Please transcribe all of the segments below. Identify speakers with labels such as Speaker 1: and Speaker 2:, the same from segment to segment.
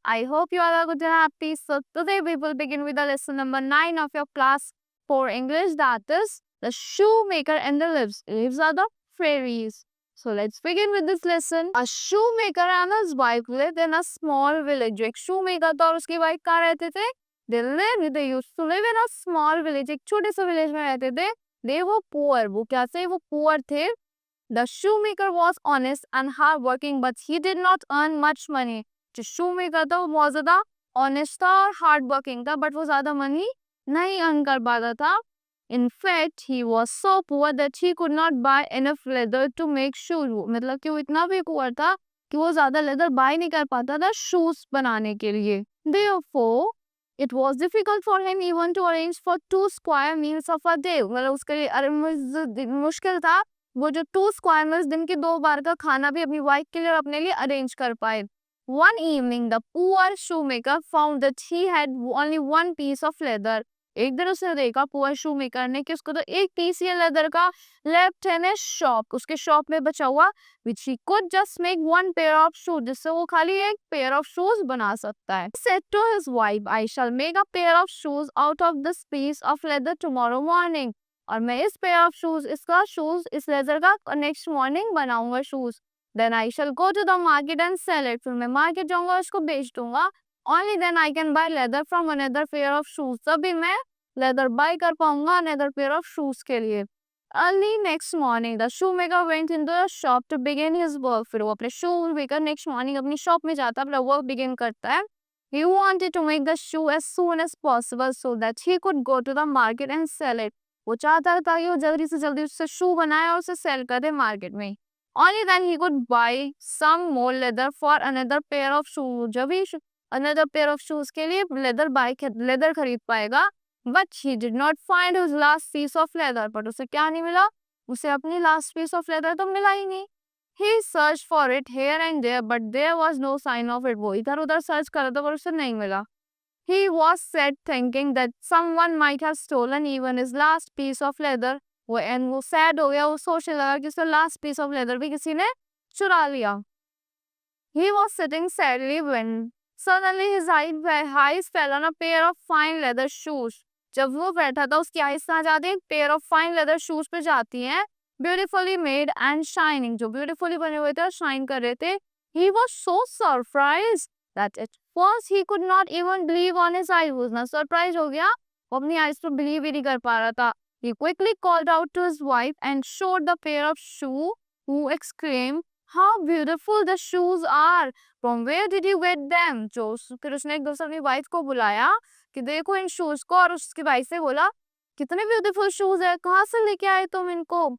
Speaker 1: I hope you all are good and happy. So today we will begin with the lesson number 9 of your class 4 English, that is the shoemaker and the leaves. Leaves are the fairies. So let's begin with this lesson. A shoemaker and his wife lived in a small village. एक shoemaker था और उसकी wife कहाँ रहते थे? They used to live in a small village. एक छोटे से village में रहते थे. They were poor. वो क्या थे? वो poor थे. The shoemaker was honest and hardworking, but he did not earn much money. जो shoemaker था वो बहुत ज़्यादा honest था और hardworking था, but वो ज़्यादा money नहीं earn कर पाता था. In fact, he was so poor that he could not buy enough leather to make shoes. मतलब कि वो इतना भी poor था कि वो ज़्यादा leather buy नहीं कर पाता था shoes बनाने के लिए. Therefore, it was difficult for him even to arrange for 2 square meals of a day. मतलब उसके लिए मुश्किल था वो जो 2 square meals दिन के 2 बार का खाना भी अपनी वाइफ के लिए और अपने लिए अरेंज कर पाए. One evening, the poor shoemaker found that he had only one piece of leather. एक दिन उसने देखा पुअर shoemaker ने कि उसको तो एक पीस ही लेदर का लेफ्ट है शॉप, उसके शॉप में बचा हुआ, which he could just make one pair of shoes, जिससे वो खाली एक pair of shoes बना सकता है. He said to his wife, I shall make a pair of shoes out of this piece of leather tomorrow morning. और मैं इस pair of shoes, इसका shoes, इस लेदर का next morning बनाऊंगा shoes. Then I shall go to the market and sell it. फिर मैं market जाऊंगा उसको बेच दूंगा. Only then I can buy leather from another pair of shoes. तभी मैं leather buy कर पाऊंगा another pair of shoes के लिए. Early next morning, the shoemaker went into the shop to begin his work. फिर वो अपने shoemaker next morning अपनी shop में जाता है, अपना work begin करता है. He wanted to make the shoe as soon as possible so that he could go to the market and sell it. वो चाहता था कि वो जल्दी से जल्दी उससे शू बनाए और उसे सेल करे मार्केट में. Only then he could buy some more leather for another pair of shoes. जब ही another pair of shoes के लिए leather खरीद पाएगा. But he did not find his last piece of leather. But उसे क्या नहीं मिला? उसे अपनी last piece of leather तो मिला ही नहीं. He searched for it here and there, but there was no sign of it. वो इधर उधर search कर रहा था पर उसे नहीं मिला. He was sad, thinking that someone might have stolen even his last piece of leather. वो sad हो गया, वो सोचने लगा कि उसका last piece of leather भी किसी ने चुरा लिया. He was sitting sadly when suddenly his eyes fell on a pair of fine leather shoes. जब वो बैठा था उसकी eyes कहाँ जाती है? Pair of fine leather shoes पे जाती हैं. Beautifully made and shining, जो beautifully बने हुए थे और shine कर रहे थे. He was so surprised that at first he could not even believe on his eyes. वो इतना surprised हो गया, वो अपनी eyes को believe ही नहीं कर पा रहा था. He quickly called out to his wife and showed the pair of shoes, who exclaimed, "How beautiful the shoes are! From where did you get them?" फिर उसने एक दूसरे अपनी वाइफ को बुलाया कि देखो इन शूज को, और उसकी वाइफ से बोला कितने ब्यूटीफुल शूज है, कहाँ से लेके आए तुम इनको?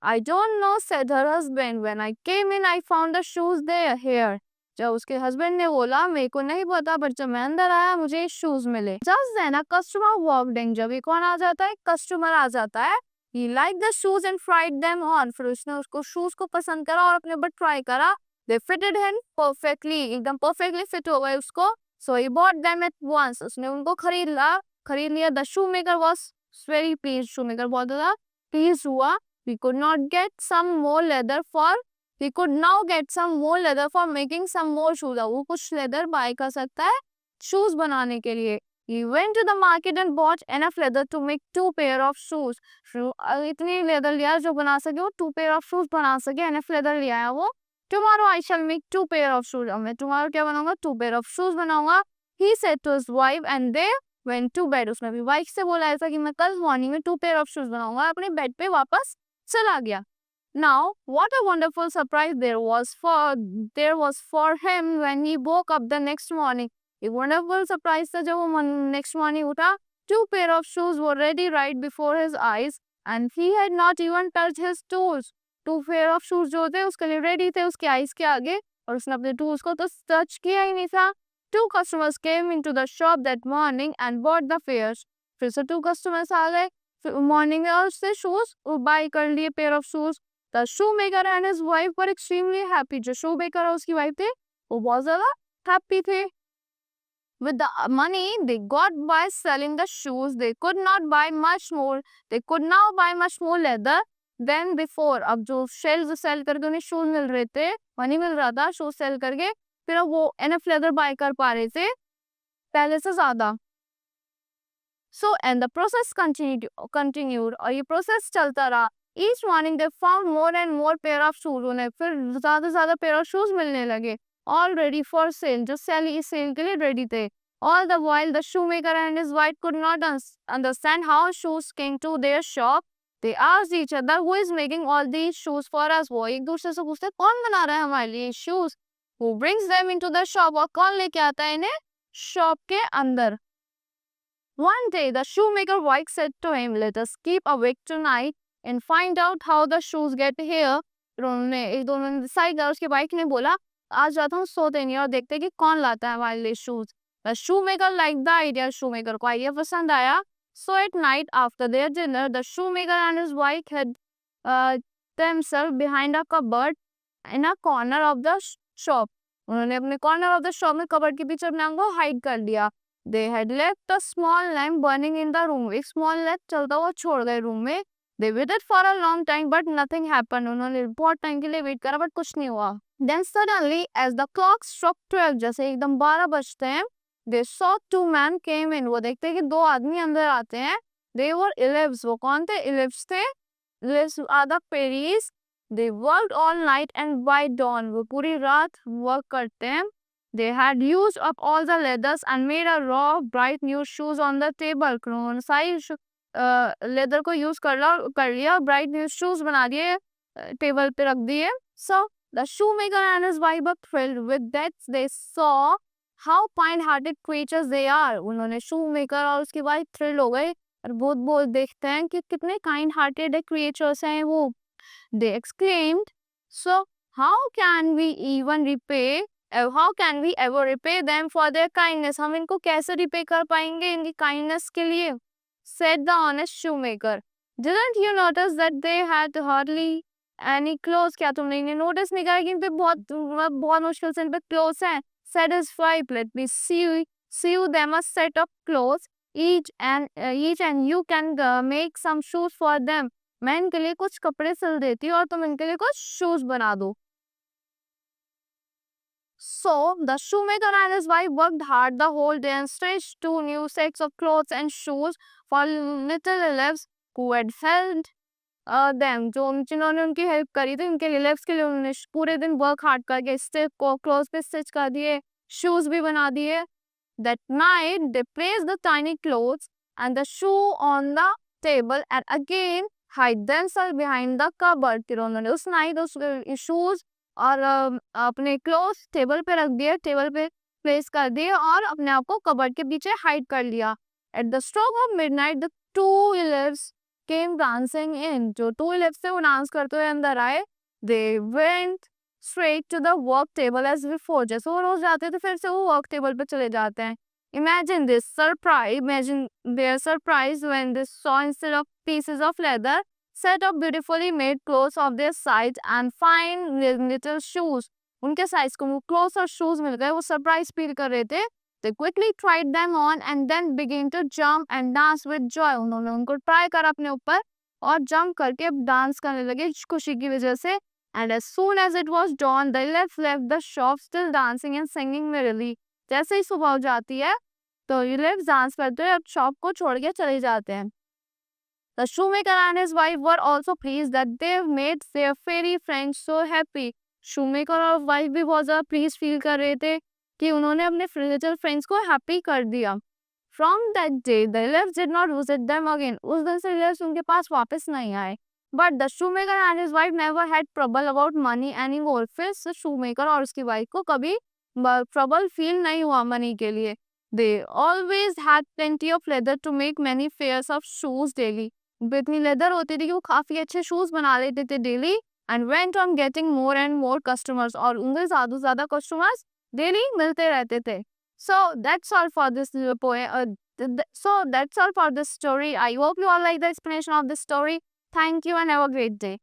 Speaker 1: I don't know, said her husband. When I came in, I found the shoes there here. जब उसके हस्बैंड ने बोला मेरे को नहीं पता, पर जब मैं अंदर आया मुझे शूज मिले. Just then a customer walked in. जब ये कौन आ जाता है? कस्टमर आ जाता है. He liked the shoes and tried them on. फिर उसने उसको शूज को पसंद करा और अपने ऊपर ट्राई करा. They fitted him perfectly. एकदम perfectly fit हो गए उसको. So he bought them at once. उसने उनको खरीद लिया. The shoemaker was very pleased. shoemaker बहुत ज़्यादा pleased हुआ. We could now get some more leather for making some more shoes. वो कुछ leather buy कर सकता है shoes बनाने के लिए. He went to the market and bought enough leather to make 2 pair of shoes. इतनी leather लिया जो बना सके वो 2 pair of shoes बना सके. enough leather लिया है वो. Tomorrow I shall make 2 pair of shoes. अब मैं tomorrow क्या बनाऊंगा? 2 pair of shoes बनाऊंगा. He said to his wife and they went to bed. उसने भी wife से बोला ऐसा कि मैं कल morning में 2 pair of shoes बनाऊंगा. अपने bed पे वापस चला गया. Now, what a wonderful surprise there was for him when he woke up the next morning. एक wonderful surprise था जब वो next morning उठा. 2 pair of shoes were ready right before his eyes and he had not even touched his toes. 2 pair of shoes जो थे उसके लिए ready थे उसके eyes के आगे, और उसने अपने toes को तो touch किया ही नहीं था. 2 customers came into the shop that morning and bought the pairs. फिर से 2 customers आ गए. मॉर्निंग में उससे शूज बाय कर लिए pair of shoes. The shoemaker and his wife were extremely happy. जो shoemaker और उसकी वाइफ थे वो बहुत ज्यादा हैप्पी थे. With the money they got by selling the shoes, they could now buy much more leather than before. अब जो सेल करके उन्हें शूज मिल रहे थे, मनी मिल रहा था शूज सेल करके, फिर वो एनएफ लेदर बाय कर पा रहे थे पहले से ज्यादा. So and the process continued और ये process चलता रहा. Each morning they found more and more pair of shoes. उन्हें फिर ज़्यादा से ज़्यादा pair of shoes मिलने लगे. All ready for sale. जो sale के लिए ready थे. All the while the shoemaker and his wife could not understand how shoes came to their shop. They asked each other who is making all these shoes for us. वो एक दूसरे से पूछते कौन बना रहा है हमारे लिए shoes? Who brings them into the shop? और कौन लेके आता है इन्हें shop के अंदर? One day, the shoemaker wife said to him, "Let us keep awake tonight and find out how the shoes get here." फिर उन्होंने एक दोनों ने डिसाइड किया. उसके वाइफ ने बोला, आज रात हम सोते नहीं और देखते हैं कि कौन लाता है हमारे लिए shoes. The shoemaker liked the idea. shoemaker को आइडिया पसंद आया. So at night after their dinner, the shoemaker and his wife hid themselves behind a cupboard in a corner of the shop. उन्होंने अपने corner of the shop में cupboard के पीछे अपने आप को हाइड कर दिया. They had left a small lamp burning in the room. एक small lamp चलता हुआ छोड़ गए रूम में. They waited for a long time but nothing happened. उन्होंने बहुत टाइम के लिए वेट करा बट कुछ नहीं हुआ. Then suddenly as the clock struck 12, जैसे एकदम 12 बजते हैं, they saw two men came in. वो देखते हैं कि दो आदमी अंदर आते हैं. They were elves. वो कौन थे? Elves थे. Elves are the fairies. They worked all night and by dawn वो पूरी रात वर्क करते हैं. They had used up all the leathers and made a row of bright new shoes on the table. उन्होंने सारी leather को use कर लिया ब्राइट न्यू शूज बना दिए टेबल पे रख दिए. So the shoemaker and his wife were thrilled with that. They saw how kind-hearted creatures they are. उन्होंने shoemaker और उसकी वाइफ थ्रिल हो गए और बहुत देखते हैं कि कितने kind-hearted creatures हैं वो. They exclaimed, "So how can we ever repay them for their kindness?" हम इनको कैसे repay कर पाएंगे इनकी kindness के लिए? Said the honest shoemaker. Didn't you notice that they had hardly any clothes? क्या तुमने इन्हें notice नहीं करा कि इन पे बहुत मुश्किल से इन पे clothes हैं? Said his wife, "Let me sew them a set of clothes each and you can make some shoes for them." मैं इनके लिए कुछ कपड़े सिल देती हूँ और तुम इनके लिए कुछ शूज बना दो. So the shoemaker and his wife worked hard the whole day and stitched two new sets of clothes and shoes for little elves who had helped them. जिन्होंने उनकी हेल्प करी थी उनके elves के लिए उन्होंने पूरे दिन वर्क हार्ड करके क्लोथ पे स्टिच कर दिए, शूज भी बना दिए. That night they placed the tiny clothes and the shoe on the table and again hide themselves behind the cupboard. फिर उन्होंने उस नाइट उस शूज और अपने क्लोथ्स टेबल पे रख दिए, टेबल पे प्लेस कर दिए और अपने आप को कबर्ड के पीछे हाइड कर लिया. At the stroke of midnight the two elves came dancing in. जो टू elves थे वो डांस करते हुए अंदर आए. They went straight to the work table as before. जैसे वो रोज जाते थे फिर से वो वर्क टेबल पे चले जाते हैं. Imagine their surprise when they saw instead of pieces of leather set of beautifully made clothes of their size and fine little shoes. उनके साइज को वो क्लोथ्स और शूज मिल गए. वो सरप्राइज फील कर रहे थे. They quickly tried them on and then began to jump and dance with joy. उन्होंने उनको ट्राई करा अपने ऊपर और जंप करके डांस करने लगे खुशी की वजह से. And as soon as it was dawn, they left the shop still dancing and singing merrily. जैसे ही सुबह हो जाती है तो ये लोग डांस करते हुए अब शॉप को छोड़ के चले जाते हैं. The shoemaker and his wife were also pleased that they made their fairy friends so happy. shoemaker और wife भी बहुत ज़्यादा pleased feel कर रहे थे कि उन्होंने अपने little friends को happy कर दिया. From that day, the elves did not visit them again. उस दिन से elves उनके पास वापस नहीं आए. But the shoemaker and his wife never had trouble about money anymore. फिर से shoemaker और उसकी wife को कभी trouble feel नहीं हुआ money के लिए. They always had plenty of leather to make many pairs of shoes daily. इतनी लेदर होती थी कि वो काफी अच्छे शूज बना लेते थे daily. And went on getting more and more customers और उनके ज्यादा कस्टमर्स डेली मिलते रहते थे. So that's all for this story. I hope you all like the explanation of this story. Thank you and have a great day.